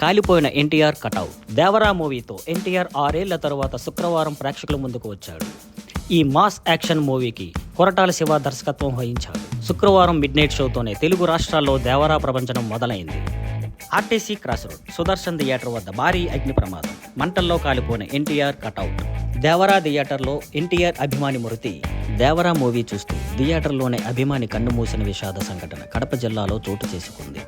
కాలిపోయిన ఎన్టీఆర్ కటౌట్. దేవరా మూవీతో ఎన్టీఆర్ 6 ఏళ్ల తరువాత శుక్రవారం ప్రేక్షకుల ముందుకు వచ్చాడు. ఈ మాస్ యాక్షన్ మూవీకి కొరటాల శివ దర్శకత్వం వహించాడు. శుక్రవారం మిడ్నైట్ షోతోనే తెలుగు రాష్ట్రాల్లో దేవరా ప్రపంచం మొదలైంది. RTC cross road Sudarshan theatre వద్ద భారీ అగ్ని ప్రమాదం, మంటల్లో కాలిపోయిన ఎన్టీఆర్ కటౌట్. దేవరా థియేటర్లో ఎన్టీఆర్ అభిమాని మృతి. దేవరా మూవీ చూస్తూ థియేటర్లోనే అభిమాని కన్ను మూసిన విషాద సంఘటన కడప జిల్లాలో చోటు చేసుకుంది.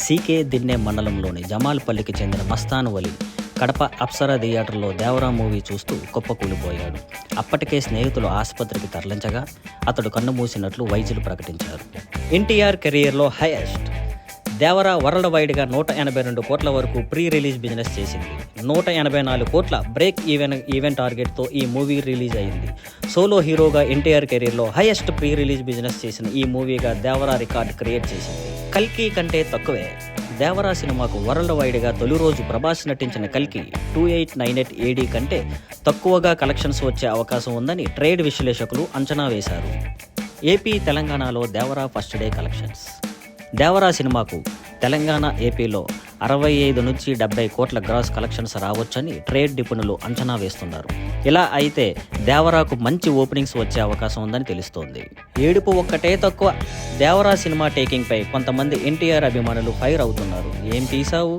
సీకే దిన్నె మండలంలోని జమాల్పల్లికి చెందిన మస్తాన్ వలి కడప అప్సరా థియేటర్లో దేవరా మూవీ చూస్తూ కుప్పకూలిపోయాడు. అప్పటికే స్నేహితులు ఆసుపత్రికి తరలించగా అతడు కన్ను మూసినట్లు వైద్యులు ప్రకటించారు. ఎన్టీఆర్ కెరీర్లో హైయెస్ట్. దేవరా వరల్డ్ వైడ్గా 182 కోట్ల వరకు ప్రీ రిలీజ్ బిజినెస్ చేసింది. 184 కోట్ల బ్రేక్ ఈవెన్ టార్గెట్తో ఈ మూవీ రిలీజ్ అయింది. సోలో హీరోగా ఎన్టీఆర్ కెరీర్లో హైయెస్ట్ ప్రీ రిలీజ్ బిజినెస్ చేసిన ఈ మూవీగా దేవరా రికార్డ్ క్రియేట్ చేసింది. కల్కి కంటే తక్కువే. దేవరా సినిమాకు వరల్డ్ వైడ్గా తొలి రోజు ప్రభాస్ నటించిన కల్కి 2898 AD కంటే తక్కువగా కలెక్షన్స్ వచ్చే అవకాశం ఉందని ట్రేడ్ విశ్లేషకులు అంచనా వేశారు. ఏపీ తెలంగాణలో Devara first day collections. Devara సినిమాకు తెలంగాణ ఏపీలో 65 నుంచి 70 కోట్ల గ్రాస్ కలెక్షన్స్ రావచ్చని ట్రేడ్ నిపుణులు అంచనా వేస్తున్నారు. ఇలా అయితే దేవరాకు మంచి ఓపెనింగ్స్ వచ్చే అవకాశం ఉందని తెలుస్తోంది. ఏడుపు ఒక్కటే తక్కువ. దేవరా సినిమా టేకింగ్పై కొంతమంది ఎన్టీఆర్ అభిమానులు ఫైర్ అవుతున్నారు. ఏం తీసావు,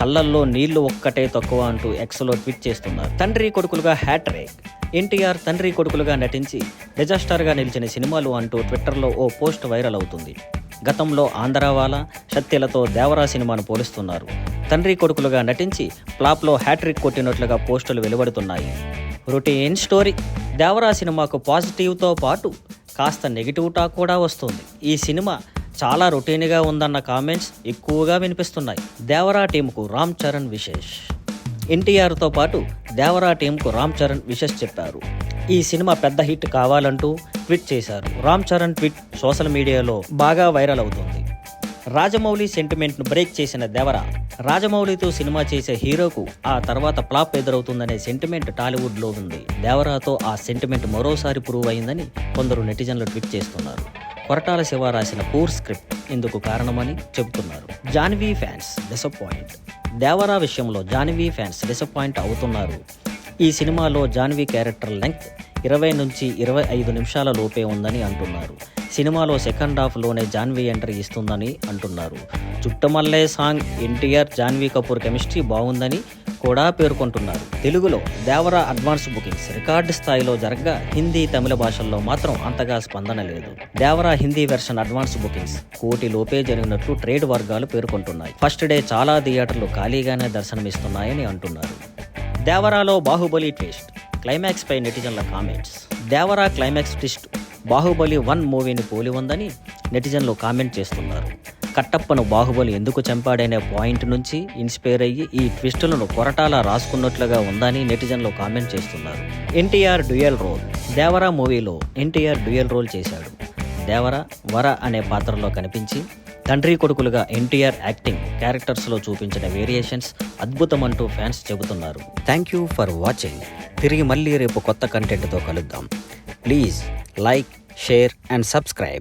కళ్ళల్లో నీళ్లు ఒక్కటే తక్కువ అంటూ ఎక్స్లో ట్వీట్ చేస్తున్నారు. తండ్రి కొడుకులుగా హ్యాట్రిక్. ఎన్టీఆర్ తండ్రి కొడుకులుగా నటించి డిజాస్టర్గా నిలిచిన సినిమాలు అంటూ ట్విట్టర్లో ఓ పోస్ట్ వైరల్ అవుతుంది. గతంలో ఆంధ్రావాలా, శక్తిలతో దేవరా సినిమాను పోలుస్తున్నారు. తండ్రి కొడుకులుగా నటించి ఫ్లాప్లో హ్యాట్రిక్ కొట్టినట్లుగా పోస్టులు వెలువడుతున్నాయి. Routine story. దేవరా సినిమాకు పాజిటివ్తో పాటు కాస్త నెగిటివ్ టాక్ కూడా వస్తుంది. ఈ సినిమా చాలా రొటీన్గా ఉందన్న కామెంట్స్ ఎక్కువగా వినిపిస్తున్నాయి. దేవరా టీంకు రామ్ చరణ్ విశేష్. ఎన్టీఆర్తో పాటు దేవరా టీంకు రామ్ చరణ్ విశేష్ చెప్పారు. ఈ సినిమా పెద్ద హిట్ కావాలంటూ ట్వీట్ చేశారు. రామ్ చరణ్ ట్వీట్ సోషల్ మీడియాలో బాగా వైరల్ అవుతుంది. రాజమౌళి సెంటిమెంట్ను బ్రేక్ చేసిన దేవరా. రాజమౌళితో సినిమా చేసే హీరోకు ఆ తర్వాత ఫ్లాప్ ఎదురవుతుందనే సెంటిమెంట్ టాలీవుడ్లో ఉంది. దేవరాతో ఆ సెంటిమెంట్ మరోసారి ప్రూవ్ అయిందని కొందరు నెటిజన్లు ట్వీట్ చేస్తున్నారు. కొరటాల శివ రాసిన పూర్ స్క్రిప్ట్ ఇందుకు కారణమని చెబుతున్నారు. Janhvi fans disappoint. దేవరా విషయంలో జాన్వీ ఫ్యాన్స్ డిసప్పాయింట్ అవుతున్నారు. ఈ సినిమాలో జాన్వీ క్యారెక్టర్ లెంగ్త్ 20 నుంచి 25 నిమిషాల లోపే ఉందని అంటున్నారు. సినిమాలో సెకండ్ హాఫ్లోనే జాన్వీ ఎంట్రీ ఇస్తుందని అంటున్నారు. చుట్టమల్లే సాంగ్ ఎన్టీఆర్ జాన్వీ కపూర్ కెమిస్ట్రీ బాగుందని కూడా పేర్కొంటున్నారు. తెలుగులో దేవరా అడ్వాన్స్ బుకింగ్స్ రికార్డు స్థాయిలో జరగగా హిందీ, తమిళ భాషల్లో మాత్రం అంతగా స్పందన లేదు. Devara Hindi version advance bookings 1 కోటి లోపే జరిగినట్లు ట్రేడ్ వర్గాలు పేర్కొంటున్నాయి. ఫస్ట్ డే చాలా థియేటర్లు ఖాళీగానే దర్శనమిస్తున్నాయని అంటున్నారు. దేవరాలో బాహుబలి ట్విస్ట్. క్లైమాక్స్ పై నెటిజన్ల comments. Devara climax twist Baahubali 1 మూవీని పోలి ఉందని నెటిజన్లు కామెంట్ చేస్తున్నారు. కట్టప్పను బాహుబలి ఎందుకు చంపాడనే పాయింట్ నుంచి ఇన్స్పైర్ అయ్యి ఈ ట్విస్టులను కొరటాల రాసుకున్నట్లుగా ఉందని నెటిజన్లు కామెంట్ చేస్తున్నారు. NTR dual role. దేవరా మూవీలో ఎన్టీఆర్ డ్యూయల్ రోల్ చేశాడు. దేవరా వర అనే పాత్రలో కనిపించి తండ్రి కొడుకులుగా ఎన్టీఆర్ యాక్టింగ్, క్యారెక్టర్స్లో చూపించిన వేరియేషన్స్ అద్భుతమంటూ ఫ్యాన్స్ చెబుతున్నారు. Thank you for watching. తిరిగి మళ్ళీ రేపు కొత్త కంటెంట్తో కలుద్దాం. Please like, share and subscribe.